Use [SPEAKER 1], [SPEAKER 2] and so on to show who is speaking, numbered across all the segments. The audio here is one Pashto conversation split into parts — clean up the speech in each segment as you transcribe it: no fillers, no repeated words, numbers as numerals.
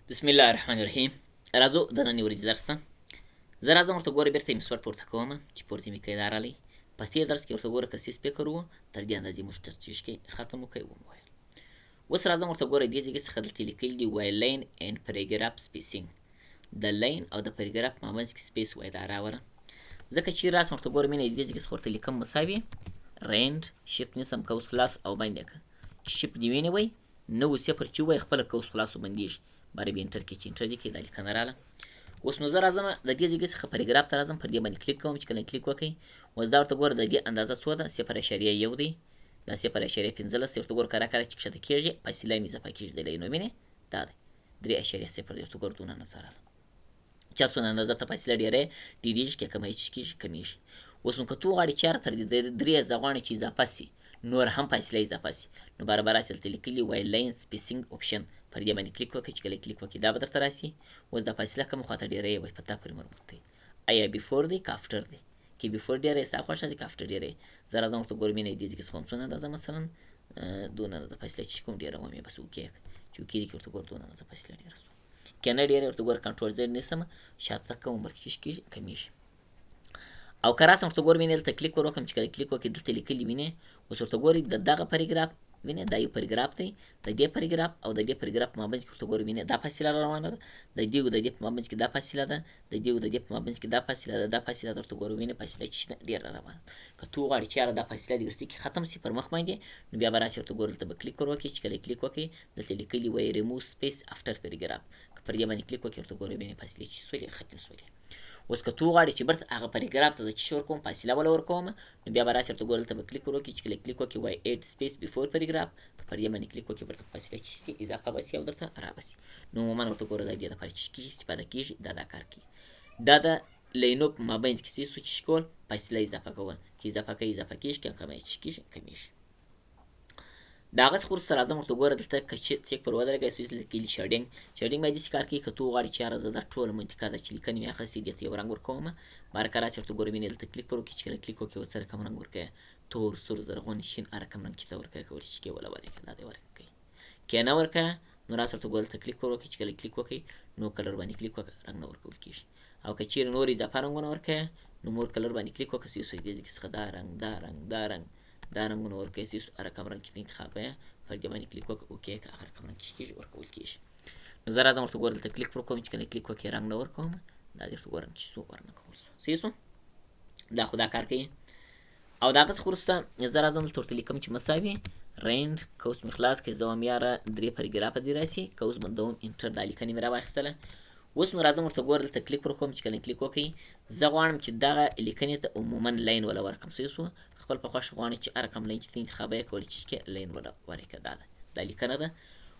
[SPEAKER 1] بسم الله الرحمن الرحیم. راځو د نن ورځې درس ته. زه راځم ورته ګوره بېرته یې مسور پورته کوم چې پورته مې کړی دا رالی. په تېر درس کې ورته ګوره کسي سپیکر و تر دې اندازې موږ تفتیش کې ختم وکړی ومو ویل. اوس راځم ورته ګوره دې ځای څخه دلته لیکلي دي وای لین اینډ پریګراف سپیسینګ. د لین او د پریګراف په مابینځ کې سپیس وای دا راوړه. ځکه چې راسم ورته ګوره مینه دې ځای څخه ورته لیکم مساوي رینډ شیفټ نیسم کوس خلاص او باندې که شیفټ دې ونیوئ نو صفر چې وای خپله کوس خلاص وبندېږي باره بې انټر کې چې انټر دې کې دا لیکنه راغله. اوس نو زه راځم د دې ځای څخه پریګراف ته راځم پر دې باندې کلیک کوم چې کله کلیک وکړئ اوس دا ورته ګوره د دې اندازه څو ده 0.1 دی دا 0.15 ورته ګوره کره کره چې کښته کېږي فاصله یې اضافه کېږي د لینو مینې دا دی 3.0 دی ورته ګوره دونه اندازه راغله. چا څونه اندازه ته فاصله ډېرېږي که کمیږي. اوس نو که تو غواړې چې هر تر دې درې زه غواړم چې اضافه سي نور هم فاصله اضافه سي نو برابر راسي دلته لیکلي وای لاین سپیسینګ اوپشن پر دې باندې کلیک وکړئ چې کله کلیک وکړئ دا به درته راسي. اوس دا فاصله کوم خواته ډېروي وای په تا پورې مربوط دی آیا بیفور دی که افټر دی که بیفور ډېری ستا خوښه دی که افټر ډېری زه راځم ورته ګورم مینه دې ځای کې څه هم څونه اندازه مثلا دونه اندازه فاصله چې کوم ډېروم یې بس اوکې چې اوکې دې کې ورته ګوره دونه اندازه فاصله ډېره سوه که نه ډېره ورته ګوره کنټرول زیډ نیسم شاته کوم ورکېږي کمیږي. او که راسم ورته ګورم وینې دلته کلیک ور وکړم چې کله کلیک وکړئ دلته لیکلي وینې اوس ورته ګورئ د دغه پریګراف وینې دا یو پریګراف دی د دې پریګراف او د دې پریګراف په مابینځ کې ورته ګورئ وینې دا فاصله روانه ده د دې او د دې په مابینځ کې دا فاصله ده د دې او د دې په مابینځ کې دا فاصله ده دا فاصله درته ګورئ وینې فاصله چې ده ډېره روانه ده. که تو غواړې چې یاره دا فاصله دې ورسې کې ختم سي پر مخ باندې نو بیا به راسې ورته ګورئ دلته به کلیک ور وکړئ چې کله کلیک وکړئ دلته لیکلي وایي ریموو سپیس افټر پریګراف که پر دې باندې کلیک وکړئ ورته ګورئ وینې فاصلې چې سولې ختم سولې. اوس که تو غواړې چې برته هغه پریګراف ته زه چې ورکوم فاصله وله ورکوم نو بیا به راسې ورته ګوره دلته به کلیک ور وکړي چې کله کلیک وکړي وای ایډ سپیس بیفور پریګراف که پر دې باندې کلیک وکړي برته فاصله چې سي اضافه به سي او درته را به سي نو عموما ورته ګوره د دې دپاره چې کېږي استفاده کېږي دا کار کوي دا د لینو په مابینځ کې څه سوچ کول فاصله اضافه کول که اضافه کوي اضافه کېږي که کمیږي. د هغه څخه وروسته راځم ورته ګوره دلته که چیک پر ودرېږئ سویچ لیکلي شیډینګ باید داسې کار کوي که تو غواړې چې یاره زه دا ټوله منطقه ده چې لیکنې مې اخیستې دې ته یو رنګ ورکوم باره که راسې ورته ګوره وینې دلته کلیک پر وکړي چې کله کلیک وکړي ورسره کوم رنګ ورکوي تور سور زرغون شین هر کوم رنګ چې ته ورکوي کولی شي چې وله ورکوي دا دې ورکوي که نه ورکوي نو راسې ورته ګوره دلته کلیک پر وکړي چې کله کلیک وکړي نو کلر باندې کلیک وکړه رنګ نه ورکول کېږي او که چیرې نور اضافه رنګونه ورکوي نو مور کلر باندې کلیک وکړه سوی دې څخه دا رنګونه ورکوي سیس هر کوم رنګ چې ته انتخاب کوې پر دې باندې کلیک وکړه اوکې که هر کوم رنګ چې کېږي ورکول کېږي. نو زه راځم ورته ګوره دلته کلیک پر وکړم چې کله کلیک وکړې رنګ نه ورکوم دا دې ورته ګورم چې څو ورنه کول سو صحیح سو دا خو دا کار کوي. او د هغه څخه وروسته زه راځم دلته ورته لیکم چې مساوي رینډ کوس مې خلاص کړئ زه وایم یاره درې پریګرافه دې راسي کوس بندوم انټر دا لیکنې مې راواخیستله. اوس نو راځم ورته ګوره دلته کلیک ور کوم چې کله کلیک وکړئ زه غواړم چې دغه لیکنې ته عموما لین وله ورکړم صحیح سو خپل په خوښه غواړم چې هر کوم لین چې ته انتخابوې کولی شي چې لین وله ورکړه دا لیکنه ده.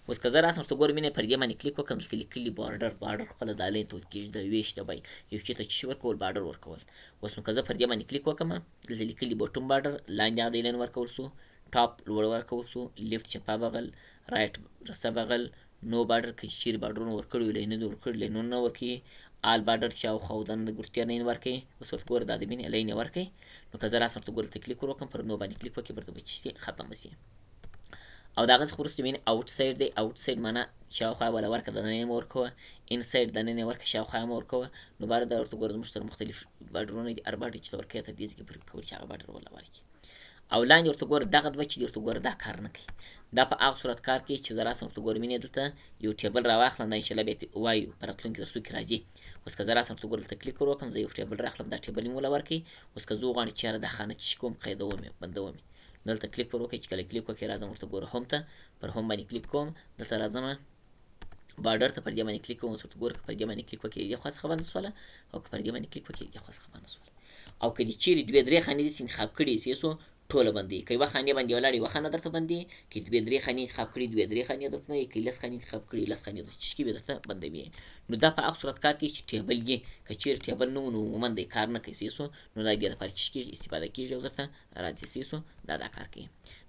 [SPEAKER 1] اوس که زه راسم ورته ګورم مینې پر دې باندې کلیک وکړم دلته لیکلي بارډر خپله دا لین ته کېږي د ویشت به یو شي ته چې ورکول بارډر ورکول. اوس نو که زه پر دې باندې کلیک وکړم دلته لیکلي بوټم بارډر لاندې هغه د لین ورکول سو ټاپ لوړ ورکول سو لیفټ چپه بغل رایټ رسه بغل نو بارډر که چیرې بارډرونه ورکړي وي لینونه ورکړي لینونه نه ورکوي آل بارډر شاوخوا او دننه ګوتې لین ورکوي اوس ورته ګوره دا د مینې لین یې ورکوي نو که زه راسم ورته ګوره دلته کلیک ور وکړم پر نو باندې کلیک وکړي برته به چې سي ختم به سي. او د هغه څخه وروسته مینې آوټ سایډ دی آوټ سایډ معنا شاوخوا وله ورکړه دننه یې مه ورکوه ان سایډ دننه یې ورکړه شاوخوا یې مه ورکوه نو باره دا ورته ګوره زموږ سره مختلف بارډرونه دي هر بارډر چې ته ورکوې تر دې ځای کې پورې کولی چې هغه بارډر وله ورکړي. او لاندې ورته ګوره دغه دوه چې دې ورته ګوره دا کار نه کوي دا په هغه صورت کار کوي چې زه راسم ورته ګورم مینې دلته یو ټیبل راواخلم دا انشاءالله بیا وایو په راتلونکي درسو کې راځي. اوس که زه راسم ورته ګوره دلته کلیک ور وکړم زه یو ټیبل راخلم دا ټیبل مې وله ورکوي. اوس که زه وغواړم چې یاره دا خانه چې کوم قیدوم یې بندوم یې نو دلته کلیک ور وکړئ چې کله کلیک وکړئ راځم ورته ګوره هوم ته پر هوم باندې کلیک کوم دلته راځم بارډر ته پر دې باندې کلیک کوم اوس ورته ګوره که پر دې باندې کلیک وکړئ دې خوا څخه بنده سوله او که پر دې باندې کلیک وکړئ دې خوا څخه بنده سوله. او که دې چیرې دوې درې خانې داسې انتخاب کړي سې سو ټوله بندي که یوه خانې باندې ولاړ یوه خانه درته بندي که دوې درې خانې انتخاب کړي دوې درې خانې درته بندوي که لس خانې انتخاب کړي لس خانې درته چې درته بندوي. نو دا په هغه صورت کار کوي چې ټیبل یې که چیرې ټیبل نه و نو عموما دی کار نه کوي سو نو دا دې لپاره چې کېږي استفاده کېږي او درته راځي سو دا کار کوي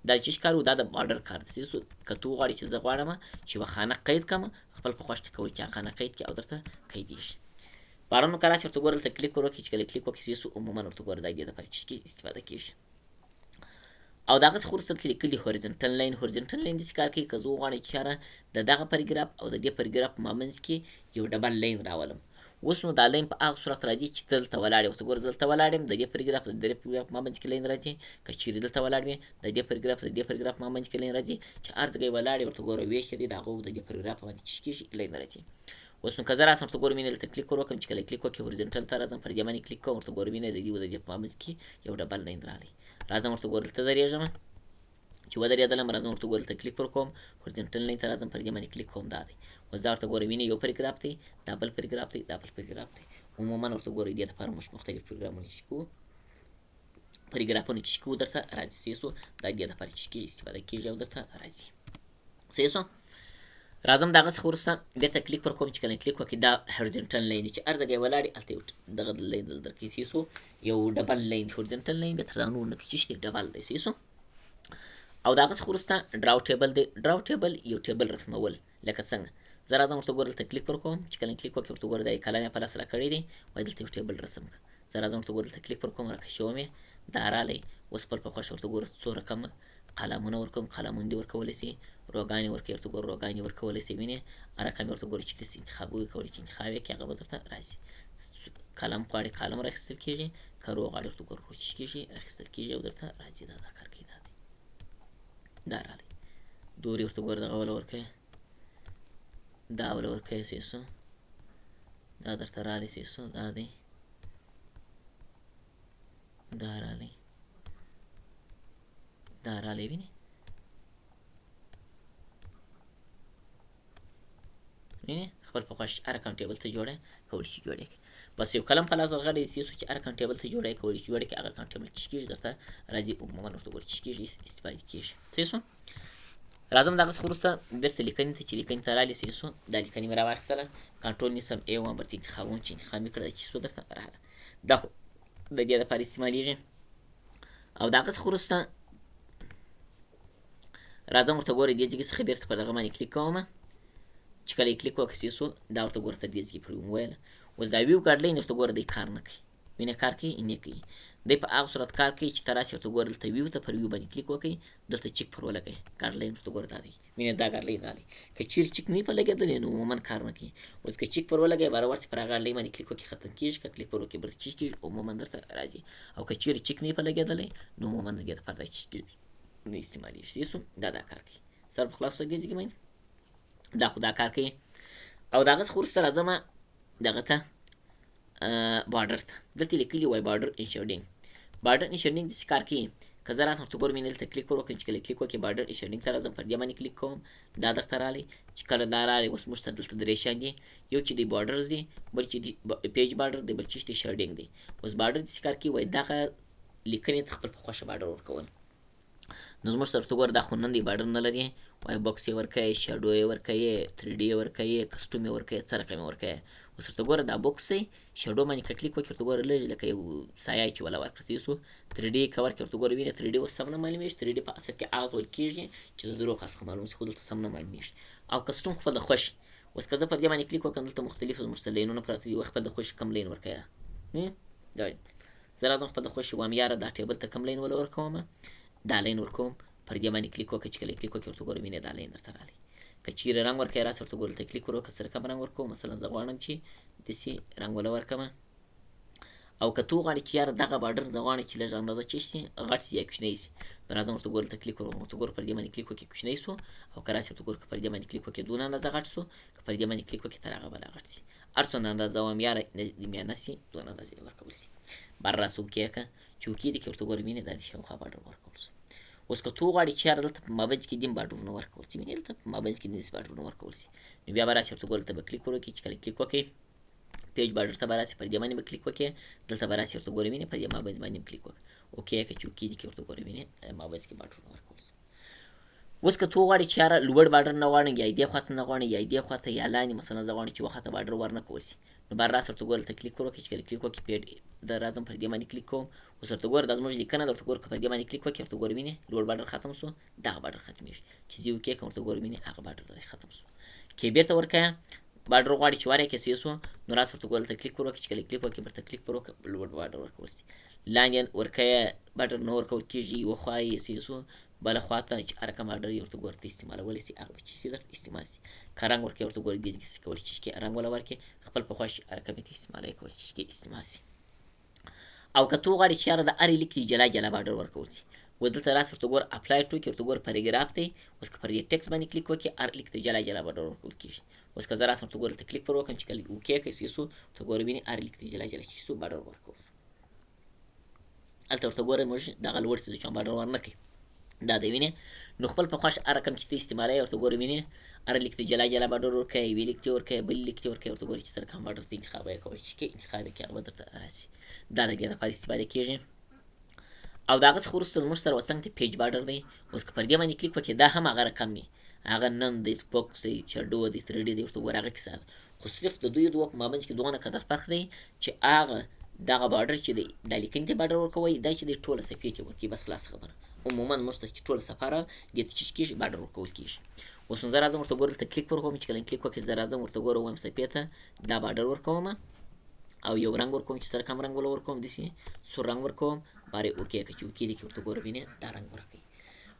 [SPEAKER 1] دا چې کار و دا د بارډر کار دی سو که تو غواړې چې زه غواړم چې یوه خانه قید کړم خپل په خوښ کولی چې هغه خانه قید کړي او درته قیدېږي. بارانو که راسې ورته ګوره دلته کلیک ور وکړي چې کله کلیک وکړي سو عموما ورته ګوره دا دې لپاره چې کېږي استفاده کېږي. او د هغه څخه وروسته دلته لیکلي هوريزنټل لاین. هوريزنټل لاین داسې کار کوي که زه وغواړم چې چاره د دغه پاراګراف او د دې پاراګراف په مابینځ کې یو ډبل لاین راولم. اوس نو دا لاین په هغه صورت راځي چې دلته ولاړ یم. ورته ګوره زه دلته ولاړ یم، د دې پاراګراف د دې پاراګراف په مابینځ کې لاین راځي. که چیرې دلته ولاړ وې د دې پاراګراف د دې پاراګراف په مابینځ کې لاین راځي. چې هر ځای ولاړ یې ورته ګوره ویش دی د هغه د دې پاراګراف باندې چې کېږي لاین راځي. اوس نو که زه راسم ورته ګورم دلته کلیک ور وکړم، چې کله کلیک وکړې هوريزنټل ته راځم، پر دې باندې کلیک کوم، ورته ګورم د دې او د دې په مابینځ کې یو ډبل لاین راغلی. راځم ورته ګوره دلته درېږم، چې ودرېدلم راځم ورته ګوره دلته کلیک ور کوم، هوريزنټل لاین ته راځم، پر دې باندې کلیک کوم. دا دی اوس دا ورته ګوره وینې یو پاراګراف دی، دا بل پاراګراف دی، دا بل پاراګراف دی. عموما ورته ګوره دې دپاره موږ مختلف پاراګرافونه چې کوو درته راځي. صحیح شو، دا دې دپاره چې کېږي استفاده کېږي او درته راځي. صحیح شو. راځم د هغه څخه وروسته بېرته کلیک پر کوم، چې کله کلیک وکړې دا هوريزنټل لاین دی چې هر ځای ولاړ یې هلته یو دغه لاین درکوي. صحیح شو، یو ډبل لاین هوريزنټل لاین بیا تر دا نور نه کوي چې ډبل دی. صحیح شو. او د هغه څخه وروسته ډراو ټیبل دی. ډراو ټیبل یو ټیبل رسمول. لکه څنګه زه راځم ورته ګوره دلته کلیک پر کوم، چې کله کلیک وکړې ورته ګوره دا یې قلم یې په لاس راکړی دی، وایي دلته یو ټیبل رسم کړه. زه راځم ورته ګوره دلته کلیک پر کوم، راکشوم یې، دا راغلی. اوس خپل په خوښه ورته ګوره څو رقمه قلمونه ورکوم، قلمونه دې ورکولی سي، روګانې ورکوي ورته ګوره روګانې ورکولی سي. وینې رقم یې ورته ګوره چې داسې انتخاب وکړئ چې انتخاب یې کړي هغه به درته راسي. قلم غواړې قلم راخیستل کېږي، که رو غواړې ورته ګوره رو چې کېږي راخیستل کېږي او درته راځي. دا کار کوي. دا دی دا راغلی. دورې ورته ګوره دغه وله ورکوي، دا وله ورکوي. صحیح شو، دا درته راغلی. صحیح شو، دا دی، دا راغلی، دا راغلی. وینې خپل په خوښ هر اکاونټ ټیبل ته جوړه کولی شي جوړه کړي. بس یو قلم په لاس راغلی. صحیح شو، چې هر اکاونټ ټیبل ته جوړه کولی شي جوړه کړي. هغه اکاونټ ټیبل چې کېږي درته راځي. عموما ورته ګوره چې کېږي استفادې کېږي. صحیح شو. راځم دغه څخه وروسته بېرته لیکنې ته، چې لیکنې ته راغلې. صحیح شو، دا لیکنې مې راواخیستله، کنټرول نیسم ای وم، ورته انتخابوم چې انتخاب مې کړه چې څو درته راغله. دا خو د دې دپاره استعمالېږي. او د هغه څخه وروسته راځم ورته ګوره دې ځایګې څخه بېرته پر دغه باندې کلیک کوم، چې کله یې کلیک وکړه. صحیح شو، دا ورته ګوره تر دې ځایګې پورې وویله. اوس دا ویو ګایډلاین ورته ګوره دی کار نه کوي. وینې کار کوي نه کوي. دی په هغه صورت کار کوي چې ته راسې ورته ګوره دلته ویو ته پر ویو باندې کلیک وکړئ، دلته چیک پر ولګئ. ګایډلاین ورته ګوره دا دی. وینې دا ګایډلاین راغلی. که چیرې چیک نه وي پر لګېدلی نو عموما کار نه کوي. اوس که چیک پر ولګئ بارابر چې پر هغه ګایډلاین باندې کلیک وکړي ختم کېږي، که کلیک پر وکړي بل چیک کېږي عموما درته راځي. او که چیرې چیک نه وي پر لګېدلی نو عموما د دې دپاره دا چیک کېږي نه استعمالېږي. صحیح شو، دا کار کوي. سر په خلاصو دې ځایګې باندې دا خو دا کار کوي. او د هغه څخه وروسته راځم دغه ته بارډر ته. دلته لیکلي وای بارډر انشیډینګ. بارډر انشیډینګ داسې کار کوي. که زه راسم ورته ګورم دلته کلیک ور وکړم، چې کله کلیک وکړې بارډر انشیډینګ ته راځم، پر دې باندې کلیک کوم، دا درته راغلی. چې کله دا راغلی اوس موږ ته دلته درې شیان دي، یو چې دی بارډرز دی، بل چې دی پیج بارډر دی، بل چې دی شیډینګ دی. اوس بارډر داسې کار کوي، وایي دغه لیکنې ته خپل په خوښه بارډر ورکول. نو زموږ سره ورته ګوره دا خو نن دی بارډر نه لري، وایي بکس یې ورکوي، شیډو یې ورکوي، 3D یې ورکوي، کسټوم یې ورکوي، څه رقم یې ورکوي. اوس ورته ګوره دا بکس دی، شیډو باندې که کلیک وکړې ورته ګوره لږ لکه یو سایه چې وله ورکړه. صحیح شو، 3D که ورکړې ورته ګوره وینې 3D اوس سم نه معلومېږي. 3D په اصل کې هغه ډول کېږي چې د دروغ څخه معلوم شي، خو دلته سم نه معلومېږي. او کسټوم خپل د خوښ. اوس که زه پر دې باندې کلیک وکړم دلته مختلف زموږ ته لینونه پراته دي، خپل د خوښ کم لین ورکوي. زه راځم خپل د خوښ وایم یاره دا ټیبل ته کم لین وله ورکوم، دا لین ورکوم، پر دې باندې کلیک وکړه. چې کله کلیک وکړې ورته ګوره وینې دا لین درته راغلی. که چیرې رنګ ورکوې راسه ورته ګوره دلته کلیک ور وکړه، څه رقم رنګ ورکوم. مثلا زه غواړم چې داسې رنګ وله ورکړمه. او که ته وغواړې چې یاره دغه بارډر زه غواړم چې لږ اندازه څه شي، غټ شي یا کوچنی شي، نو راځم ورته ګوره دلته کلیک ور وکړم، ورته ګوره پر دې باندې کلیک وکړې کوچنی شو. او که راسې ورته ګوره که پر دې باندې کلیک وکړې دونه اندازه غټ شو، که پر دې باندې کلیک وکړې تر هغه بله غټ شي. هر څومره اندازه وایم یاره میانه شي دونه اندازه یې ورکول شي. بر راسه اوکې که چې اوکې دي که ورته ګوره وینې دا د شاوخوا بارډر ورکول شو. اوس که ته وغواړې چې یاره دلته په مابینځ کې دیم بارډرونه ورکول شي، وینې دلته په مابینځ کې داسې بارډرونه ورکول شي، نو بیا به راسې ورته ګوره دلته به کلیک ور وکړې. چې کله کلیک وکړې پیج بارډر ته به راسې پر دې باندې به کلیک وکړې، دلته به راسې ورته ګوره وینې پر دې مابینځ باندې کلیک وکړه. اوکې که چې اوکې دي کې ورته ګوره وینې مابینځ کې بارډرونه ورکول شي. اوس که ته وغواړې چې یاره لوړ بارډر نه غواړې، یا دې خوا ته نه غواړې، یا دې خوا ته، یا لاندې مثلا زه غواړم چې یوه خوا ته بارډر ورنه کول شي، نو بار راسه ورته ګوره دلته کلیک ور وکړې. چې کله کلیک وکړې پیډ د راځم پر دې باندې کلیک کوم. اوس ورته ګوره دا زموږ لیکنه ده، ورته ګوره که پر دې باندې کلیک وکړې ورته ګوره وینې لوړ بارډر ختم شو، دغه بارډر ختمېږي. چې زه اوکې کړم ورته ګوره وینې هغه بارډر دی ختم شو. کې بېرته ورکوې بارډر غواړې چې وارې کې صحیح شو، نو راسه ورته ګوره دلته کلیک ور وکړې. چې کله کلیک وکړې ورته کلیک ور وکړه لوړ بارډر ورکول شي. لاندې ورکوې باډر نه ورکول کېږي، یوه خوا یې سیسو بله خوا ته چې هر کوم باډر یې ورته ګوره ته استعمالولی سي هغه به چې سي درته استعمال سي. که رنګ ورکوې ورته ګوره دې کې کولی شي چې رنګ وله ورکړې، خپل په خوښ هر کوم یې ته استعمالوې کولی شي چې استعمال سي. او که ته وغواړې چې یاره د هرې لیک جلا جلا باډر ورکول سي، اوس دلته راسه ورته ګوره اپلای ټو کې ورته ګوره پاراګراف دی. اوس که پر دې ټکس باندې کلیک وکړې هر لیک ته جلا جلا باډر ورکول کېږي. اوس که زه راسم ورته ګوره دلته کلیک پر وکړم چې کله اوکې کړئ سیسو ورته ګوره وینې هر لیک ته جلا جلا چې سو باډر ورکول سو. هلته ورته ګوره موږ دغه لوړ څه چې باډر ورنه کړي دا دی وینې. نو خپل په خوښ هر رقم چې ته استعمالوې ورته ګوره وینې هر لیک ته جلا جلا باډر ورکړئ، یوې لیک ته ورکړئ، بل لیک ته ورکړئ، ورته ګوره چې سره کوم باډر ته انتخاب یې کولی شي چې انتخاب یې کړي هغه به درته راسي. دا د دې لپاره استفاده کېږي. او د هغه څخه وروسته زموږ سره څنګ ته پیج باډر دی. اوس که پر دې باندې کلیک وکړې دا هم هغه رقم وي، هغه نن دی، بوکس دی، شاډو دی، 3D دی، ورته ګوره هغه کیسه ده. خو صرف د دوی دوه په مابینځ کې دغونه قدر فرق دی چې هغه دغه باډر چې دی دا لیکنې ته باډر ورکوئ، دا چې دی ټوله صفحې ته ورکوي، بس خلاص خبره. عموما موږ ته چې ټوله صفحه راغله دې ته چې کېږي باډر ورکول کېږي. اوس نو زه راځم ورته ګوره دلته کلیک پر وکړم، چې کله کلیک وکړې زه راځم ورته ګوره ووایم صفحې ته دا باډر ورکوم او یو رنګ ورکوم چې سره کوم رنګ وله ورکوم داسې سور رنګ ورکوم باره اوکې که چې اوکې دی کې ورته ګوره وینې دا رنګ ورکوي.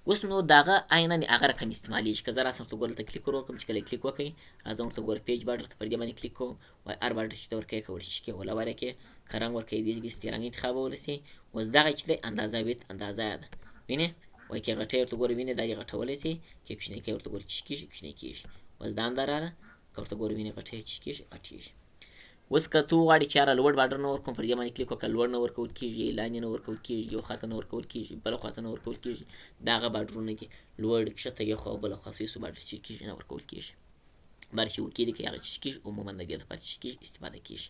[SPEAKER 1] اوس نو د هغه عینا هغه رقم استعمالېږي. که زه راسم ورته ګوره دلته کلیک ور وکړم، چې کله کلیک وکړئ راځم ورته ګوره پیج باډر ته پر دې باندې کلیک کوم، وایي هر باډر چې ته ورکوې کولی شي چې وله ورکړې، که رنګ ورکوې دې کې ستې رنګ انتخابولی سي. اوس دغه چې دی اندازه ویت اندازه یې ده وینې، وایي که غټۍ ورته ګوره وینې دا یې غټولی سي، که کوچنۍ کوې ورته ګوره چې کېږي کوچنۍ کېږي. اوس دا اندازه راغله، که ورته ګوره وینې غټۍ چې کېږي غټېږي. اوس که ته وغواړې چې یاره لوړ باډر نه ورکوم پر دې باندې کلیک وکړه، لوړ نه ورکول کېږي، لاندې نه ورکول کېږي، یو خوا ته نه ورکول کېږي، بله خوا ته نه ورکول کېږي. دا هغه باډرونه دي لوړ کښته یو خوا او بله خوا سیسو باډر چې کېږي نه ورکول کېږي. باره چې اوکې دی که هغه چې کېږي عموما د دې لپاره چې کېږي استفاده کېږي.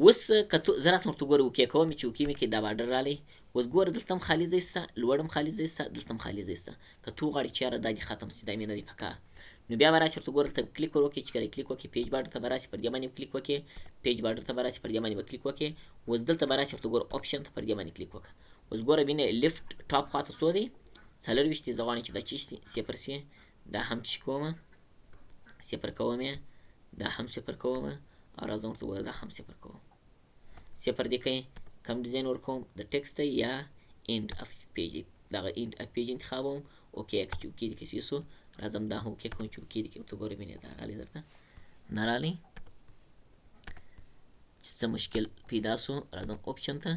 [SPEAKER 1] اوس که زه راسم ورته ګوره اوکې کوم چې اوکې مې کړي دا باډر راغلی. اوس ګوره دلته هم خالي ځای شته، لوړ هم خالي ځای شته، دلته هم خالي ځای شته. که ته وغواړې چې یاره دا دې ختم سي دا مې نه دی پکار، نو بیا به راسي ورته ګوره دلته کلیک ور وکړې، چې کله کلیک وکړې پیج باډر ته به راسي پر دې باندې کلیک وکړې، پیج باډر ته به راسي پر دې باندې به کلیک وکړې. اوس دلته به راسي ورته ګوره اپشن ته پر دې باندې کلیک وکړه. اوس ګوره وینې لیفټ ټاپ خوا ته څو دی 40 دی، زه غواړم چې دا چې صفر سي، دا هم چې کومه صفر کوم یې، دا هم صفر کوم او راځم ورته ګوره دا هم صفر کوم. صفر دې کوي کوم ډیزاین ورکوم د ټکسټ دی یا اینډ اف پیج، دغه اینډ اف پیج انتخابوم. اوکې که چې اوکې دې کسې سو راځم دا هم اوکې کوم چې اوکې دې کې ورته ګوره وینې دا راغلی درته نه راغلی چې څه مشکل پیدا سو. راځم اپشن ته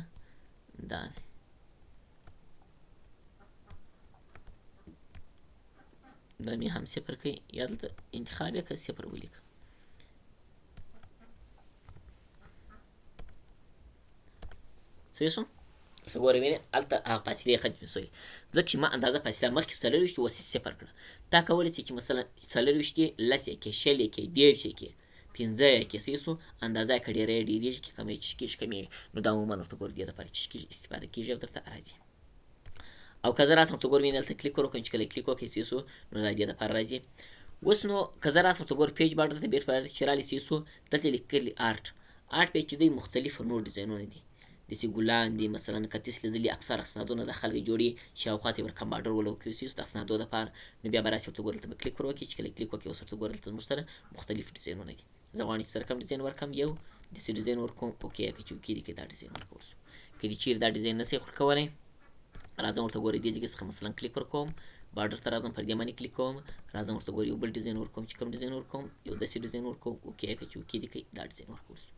[SPEAKER 1] دا دی دا مې هم صفر کوي یا دلته انتخاب یې که صفر ولیکه. صحیح سو ورته ګوره وینې هلته هغه فاصلې ختمې سوې، ځکه چې ما اندازه فاصله مخکې 40 اوس یې صفر کړه. تا کولی سي چې مثلا 40 کې 10 یې کړې، 20 یې کړې، 30 یې کړې، 15 یې کړې. صحیح سو اندازه یې که ډېره یې ډېرېږي که کمه یې چې کېږي کمېږي. نو دا عموما ورته ګوره دې دپاره چې کېږي استفاده کېږي او درته راځي. او که زه راسم ورته ګوره وینې دلته کلیک ور وکړم، چې کله کلیک وکړې صحیح سو نو دا دې دپاره راځي. اوس نو که زه راسم ورته ګوره پیج باډر ته بېرته چې رالي صحیح سو دلته لیکلي آرټ پیج چې دی مختلفه نور ډیزاینونه دي، داسې ګلان دي مثلا کتیس لیدلي اکثر اسنادونه د خلک جوړي شاوخوا ته یې ورکم باډر ولوکړي د اسنادو دپاره. نو بیا به راسي ورته ګوره دلته به کلیک ور وکړي، چې کله کلیک وکړي اوس ورته ګوره دلته زموږ سره مختلف ډیزاینونه دي. زه غواړم چې سره کوم ډیزاین ورکړم، یو داسې ډیزاین ورکوم. اوکې که چې اوکې دي کې دا ډیزاین ورکول سو. که دې چیرې دا ډیزاین نه سې ورکولی راځم ورته ګوره دې ځای څخه مثلا کلیک ورکوم، باډر ته راځم پر دې باندې کلیک کوم، راځم ورته ګوره یو بل ډیزاین ورکوم. چې کوم ډیزاین ورکوم یو داسې ډیزاین ورکوم. اوکې که چې اوکې دي کوي دا ډیزاین ورکول سو.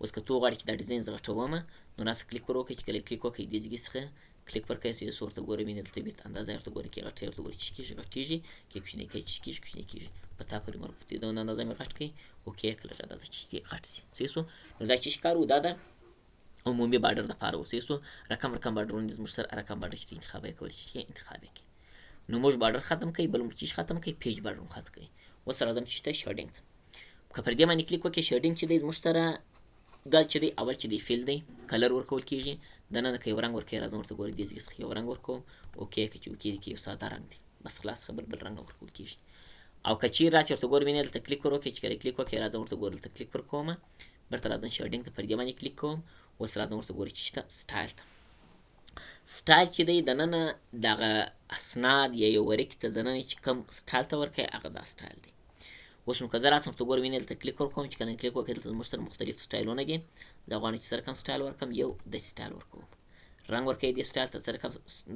[SPEAKER 1] اوس که ته وغواړې چې دا ډیزاین زه غټومه نو راسه کلیک ور وکړئ، چې کله کلیک وکړئ دې ځای څخه کلیک ورکړئ صحیح سو ورته ګوره وینې دلته بیرته اندازه یې ورته ګوره کې غټۍ ورته ګوره چې کېږي غټېږي، کې کوچنۍ کوي چې کېږي کوچنۍ کېږي. په تا پورې مربوط دی دونه اندازه مې غټ کړئ. اوکې که لږ اندازه چې غټ سي صحیح سو. نو دا چې کار و دا د عمومي باډر دپاره و صحیح سو. رقم باډرونه دي زموږ سره رقم باډر چې انتخاب یې کولی شي چې انتخاب یې کړي. نو موږ باډر ختم کوي، بل موږ چې ختم کوي پیج باډر هم ختم کوي. اوس راځم چې ته شیډینګ ته که پر دې باندې کلیک وکړې شیډینګ چې دی زموږ سره دا چې دی اول چې دی فیل دی کلر ورکول کېږي، دننه که یو رنګ ورکوې راځم ورته ګورې دې ځای څخه یو رنګ ورکوم. اوکې که چې اوکې دي کې یو ساده رنګ دی بس خلاص خبر بل رنګ ورکول کېږي. او که چیرې راسي ورته ګورې وینې دلته کلیک ور وکړې، چې کله کلیک وکړې راځم ورته ګورې دلته کلیک ورکومه، بیرته راځم شیډینګ ته پر دې باندې کلیک کوم. اوس راځم ورته ګورې چې شته سټایل ته. سټایل چې دی دننه دغه اسناد یا یو ورقې ته دننه چې کوم سټایل ته ورکوې هغه دا سټایل دی. اوس نو که زه راسم ورته ګورې وینې دلته کلیک ورکوم، چې کله کلیک وکړې دلته زموږ سره مختلف سټایلونه دي. زه غواړم چې سره کوم سټایل ورکړم، یو داسې سټایل ورکوم. رنګ ورکوي دې سټایل ته څه رقم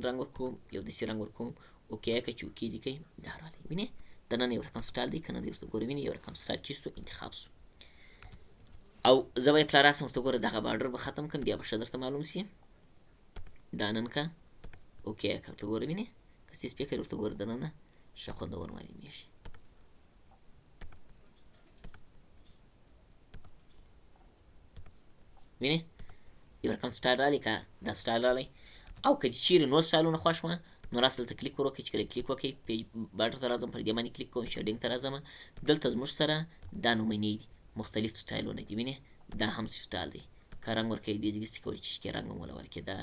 [SPEAKER 1] رنګ ورکوم یو داسې رنګ ورکوم اوکې که چې اوکې دې کوي دا راغلی وینې دننه یو رقم سټایل دی که نه دی ورته ګوره وینې یو رقم سټایل چې سو انتخاب سو او زه به یې پلار راسم ورته ګوره دغه بارډر به ختم کړم بیا به ښه درته معلوم سي دا نن که اوکې که ورته ګوره وینې که سیس پې کوي ورته ګوره دننه ښه خوندور معلومېږي وینې یو رقم سټایل راغلی که دا سټایل راغلی او که دې چیرې نور سټایلونه خوښ وه نو راسه دلته کلیک ور وکړئ چې کله کلیک وکړئ پیج بارډر ته راځم پر دې باندې کلیک کوم شیډینګ ته راځم دلته زموږ سره دا نومینې دي مختلف سټایلونه دي وینې دا هم سټایل دی که رنګ ورکوئ دې ځای کولی چې کې رنګ هم وله ورکړئ دا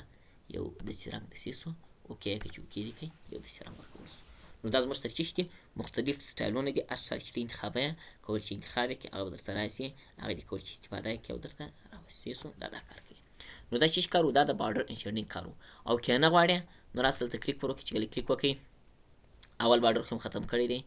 [SPEAKER 1] یو داسې رنګ داسې سو اوکې که چې اوکې دې کوئ یو داسې رنګ ورکول سو نو دا زموږ سره چې دي مختلف سټایلونه دي هر سټایل چې ته انتخابه یې کول چې انتخاب یې کړې هغه به درته راسي هغه دې کول چې استفاده یې کړې او درته راوستې سو دا کار کوي نو دا چې کار و دا د بارډر انشیډینګ کار و او که نه غواړې نو راسه دلته کلیک پر وکړئ چې کله کلیک وکړئ اول بارډر خو ختم کړی دی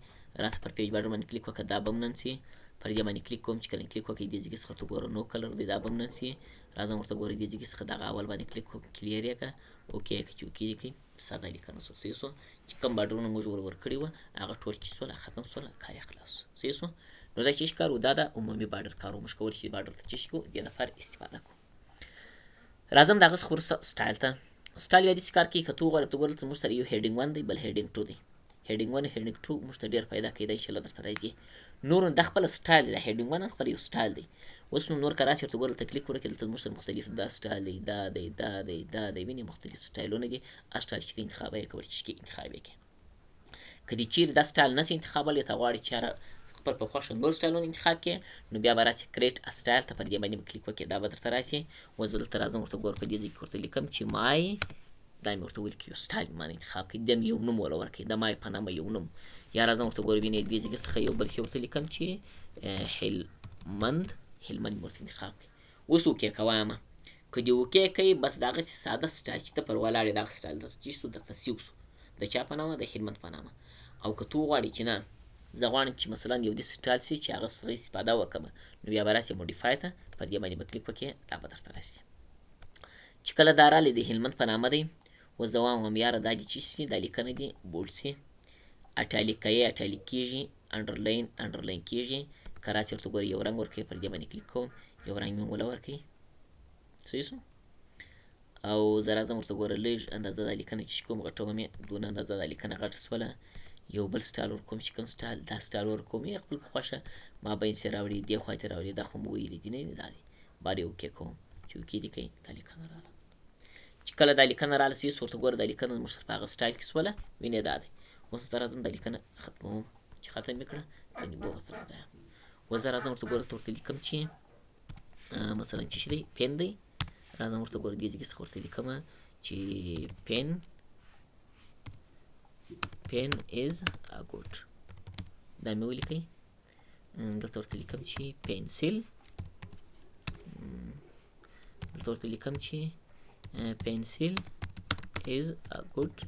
[SPEAKER 1] راسه پر پیج بارډر باندې کلیک وکړه دا به هم نن سي پر دې باندې کلیک کوم چې کله کلیک وکړئ دې ځای څخه ته ګوره نو کلر دی دا به هم نن سي راځم ورته ګورئ دې ځای څخه دغه اول باندې کلیک وکړه کلیر یې کړه اوکې که چې اوکې دې کوي ساده لیکنه سو صحیح سو چې کوم بارډرونه موږ ورکړي وه هغه ټول چې سول ختم سول کار یې خلاص سو صحیح سو نو دا چې کار و دا د عمومي بارډر کار و موږ کولی شي بارډر ته چې کوو دې لپاره استفاده کوو راځم د هغه څخه وروسته سټایل ته سټایل بیا داسې کار کوي که ته وغواړې ته ګوره دلته موږ سره یو هیډینګ 1 دی بل هیډینګ 2 دی هیډینګ 1 هیډینګ 2 موږ ته ډېر پیدا کېدای شي درته راځي نور دا خپله سټایل دی د هیډینګ 1 خپل یو سټایل دی اوس نو نور که راسې ورته ګوره دلته کلیک وکړې دلته موږ سره مختلف دا سټایل دی دا دی دا دی دا دی وینې مختلف سټایلونه دي هر سټایل چې ته انتخابه یې کولی چې انتخاب یې کړې که دې چیرې دا سټایل نسي انتخابولی ته غواړې چې هره خپل په خوښه نور سټایلونه انتخاب کړې نو بیا به راسې کریټ ا سټایل ته پر دې باندې به کلیک وکړې دا به درته راسي اوس زه دلته راځم ورته ګوره په دې ځای کې ورته لیکم چې مای دا مې ورته ولیکي یو سټایل مې انتخاب کړي د مې یو نوم وله ورکړي د مای په نامه یو نوم یا راځم ورته ګوره وینې دې ځای څخه یو بل شی ورته لیکم چې هلمند مې ورته انتخاب کړي اوس اوکې که وایمه که دې اوکې کوي بس د هغسې ساده سټایل چې ته پر ولاړ یې دغه سټایل درته چې سو درته سیو سو د چا په نامه د هلمند په نامه او که ته وغواړې چې نه زه غواړم چې مثلا یو داسې سټایل سي چې هغه څخه استفاده وکړم نو بیا به راسې موډیفای ته پر دې باندې به کلیک وکړې دا به درته راسي چې کله دا راغلی د هلمند په نامه دی اوس زه وایم یاره دا دې چې سي دا لیکنه دي بولډ سي اټالیک کوي اټالیک کېږي انډرلاین کېږي که راسې ورته ګورې یو رنګ ورکوي پر دې باندې کلیک کوم یو رنګ مې وله ورکوي صحیح سو او زه راځم ورته ګوره لږ اندازه دا لیکنه چې کوم غټوم یې دونه اندازه دا لیکنه غټه سوله یو بل سټایل ورکوم چې کوم سټایل دا سټایل ورکوم یې خپل په خوښه مابین سې راوړي دې خوا ته راوړي دا خو مو ویلي دي نه دا دی بار یې اوکې کوم چې اوکې دې کوي دا لیکنه راغله چې کله دا لیکنه راغله سویس ورته ګوره دا لیکنه زموږ سره په هغه سټایل کې سوله وینې دا دی اوس زه راځم دا لیکنه ختموم چې ختم یې کړه ځینې بوغته دا اوس زه راځم ورته ګوره ورته لیکم چې مثلا چې شي دی پین دی راځم ورته ګوره دې ځای څخه ورته لیکم چې pen is a good دا مې ولیکئ دلته ورته لیکم چې پنسل دلته ورته لیکم چې پنسل is a good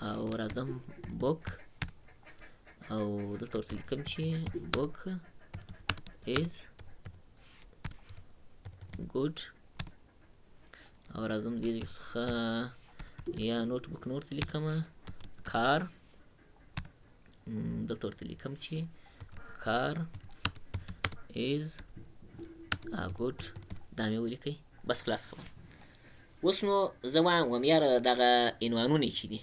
[SPEAKER 1] او راځم book او دلته ورته لیکم چې book is good او راځم دې څخه یا نوټ بک نور ته لیکم کار دلته ورته لیکم چې کار is a good دا مې ولیکئ بس خلاص خبره اوس نو زه وایم یاره دغه عنوانونه چې دي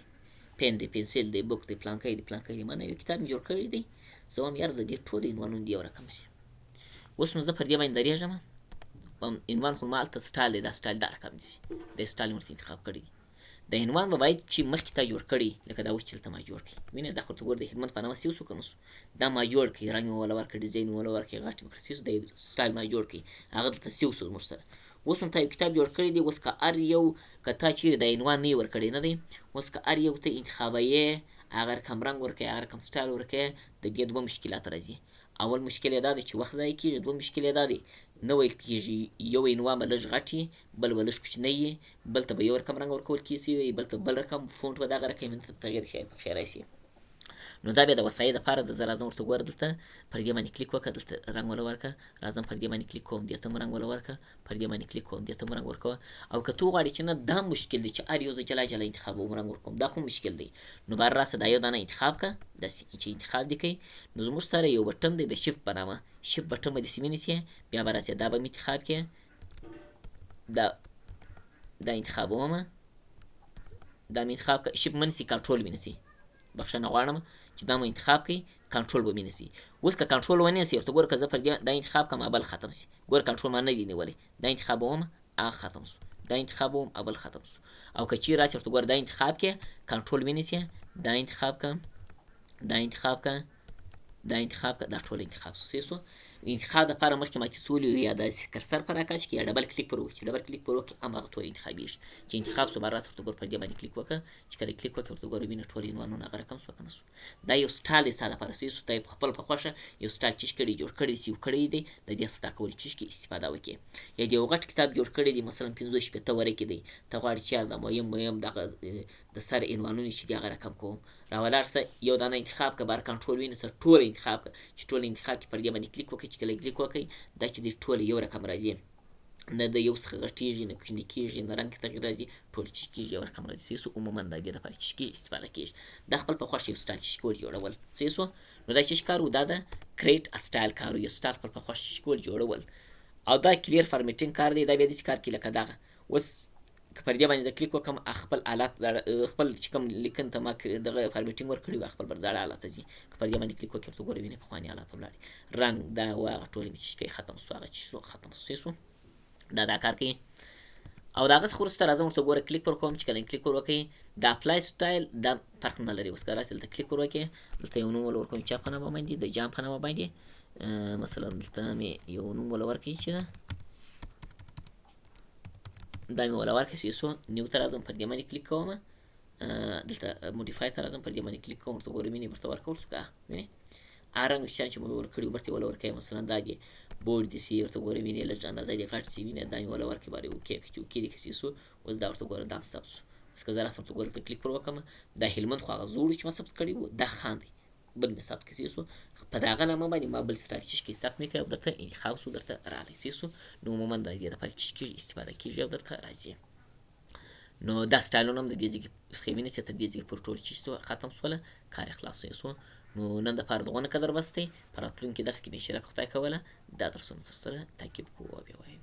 [SPEAKER 1] پین دی پنسل دی بوک دی پلانکی دی ما نه یو کتاب مې جوړ کړی دی زه وایم یاره د دې ټولو عنوانونه دې یو رقم سي اوس نو زه پر دې باندې درېږم عنوان خو ما هلته سټایل دی دا سټایل دا رقم دي دا سټایل مې ورته انتخاب کړی د عنوان به باید چې مخکې تا جوړ کړي لکه دا اوس چې دلته ما جوړ کړي وینې دا خو ورته ګوره د هلمند په نامه سیو سو که نه سو دا ما جوړ کړي رنګ مې وله ورکړه ډیزاین مې وله ورکړي غټ مې کړه سیو سو دا سټایل ما جوړ کړي هغه دلته سیو سو زموږ سره اوس نو تا یو کتاب جوړ کړی دی اوس که هر یو که تا چیرې د عنوان نه یې ورکړی نه دی اوس که هر یو ته انتخابوې هغه رقم رنګ ورکوې هغه رقم سټایل ورکوې د دې دوه مشکلات راځي اول مشکل یې دا دی چې وخت ضایع کېږي دوه مشکل یې دا دی نه ویل کېږي یو عنوان به لږ غټ وي بل به لږ کوچنی وي بل ته به یو رقم رنګ ورکول کېږي بل ته بل رقم فونټ به دغه رقم تغیر شي پکښې راشي نو دا بیا د وسایې دپاره د زه راځم ورته ګوره دلته پر دې باندې کلیک وکړه دلته رنګ وله ورکړه راځم پر دې باندې کلیک کوم دې ته م رنګ وله ورکړه پر دې باندې کلیک کوم دې ته م رنګ ورکوه او که ته وغواړې چې نه دا مشکل دی چې هر یو زه جلا جلا انتخابوم رنګ ورکوم دا خو مشکل دی نو بار راسه دا یو دانه انتخاب کړه داسې چې انتخاب دې کوي نو زموږ سره یو بټن دی د شفت په نامه شفت بټن به داسې ونیسې بیا به راسې دا به م انتخاب کړې دا انتخابومه دا مې انتخاب کړه شفت مه نیسي کنټرول مې نیسي بخښنه غواړم چې دا مو انتخاب کړئ کنټرول به مې نیسي اوس که کنټرول ونیسي ورته ګوره که زه پر دې دا انتخاب کړم اول ختم سي ګوره کنټرول ما نه دی نیولی دا انتخابوم هغه ختم سو دا انتخابوم اول ختم سو او که چیرې راسي ورته ګوره دا انتخاب کړې کنټرول ونیسي دا انتخاب کړه دا انتخاب کړه دا انتخاب کړه دا ټول انتخاب سو سو انتخاب دپاره مخکې ما چې څه ولیو یا داسې کرسر پر راکاږ کړي یا ډبل کلیک پر وکړي چې ډبل کلیک پر وکړي هماغه ټول انتخابېږي چې انتخاب سو بر راسه ورته ګوره پر دې باندې کلیک وکړه چې کله کلیک وکړې ورته ګوره وینه ټول عنوانونه هغه رقم سوه که نه سوه دا یو سټایل دی ستا دپاره سو ته یې په خپل په خوښه یو سټایل چیش کړی جوړ کړی سیو کړی دی د دې ستا کولو چیش کې استفاده وکړې یا د یو غټ کتاب جوړ کړی دی مثلا 15 شپېته ورقې دی ته غواړې چې یار د مهم دغه د سر عنوانونه چې دي هغه رقم کوم راولاړ سه یو دانه انتخاب که بار کنټرول ونیسه ټول انتخاب که چې ټول انتخاب کې پر دې باندې کلیک وکړئ چې کله کلیک وکړئ دا چې دی ټول یو رقم راځي نه د یو څخه غټېږي نه کوچني کېږي نه رنګ کې تغیر راځي ټول چې کېږي یو رقم راځي څه سو عموما د دې دپاره چې کې استفاده کېږي دا خپل په خوښه یو سټایل چې کول جوړول څه سو نو دا چې کار و دا د کریټ ا سټایل کار یو سټایل خپل په خوښه چې کول جوړول او دا کلیر فارمیټینګ کار دی دا بیا داسې کار کوي لکه دغه اوس که پر دې باندې زه کلیک وکړم خپل حالات خپل چې کوم لیکن ته ما دغه فارمیټینګ ورکړي وي خپل پر زاړه حالت ته ځي که پر دې باندې کلیک وکړې ورته ګوره وینې پخواني حالات ته ولاړې رنګ دا و هغه ټولې مې چې کوي ختم سو هغه چې سو ختم سو دا کار کوي او د هغه څخه وروسته راځم ورته ګوره کلیک پر کوم چې کله کلیک ور وکړئ د اپلای سټایل دا فرق نه لري اوس که راسې دلته کلیک ور وکړې دلته یو نوم ول ورکوم چا په نامه باندې د جام په نامه باندې مثلا دلته مې یو نوم ول ورکړئ چې دا مې ولا ورکړئ سو نیو ته راځم پر دې باندې کلیک کوم دلته موډیفای ته راځم پر دې باندې کلیک کوم ورته ګوره مینې ورته ورکول سو که وینې هغه رنګ ویشتیان چې مو ورکړي ورته ولا ورکوي مثلا دا دې بورډ دې سي ورته ګوره وینې لږ اندازه دې غټ سي وینې دا مې ولا ورکړي بارې اوکې چې اوکې دې که سو اوس دا ورته ګوره دا هم ثبت سو اوس که زه راسم ورته ګوره دلته کلیک پر وکړم دا هلمند خو هغه زوړ چې ما ثبت کړی و دا خان دی بل مې ثبت کړي سو په دغه نامه باندې ما بل سټایل چې ثبت مې کړی او درته انتخاب سو درته راغلی سو نو عموما د دې دپاره چې کېږي استفاده کېږي او درته راځي نو دا سټایلونه هم د دې ځای کې څخه ونیسئ تر دې ځای پورې ټول چې سو ختم سوله کار یې خلاص سو نو نن دپاره دغونه قدر بس دی په راتلونکي درس کې به انشاءالله که خدای کوله دا درسونه تر سره تعقیب کوو او بیا وایو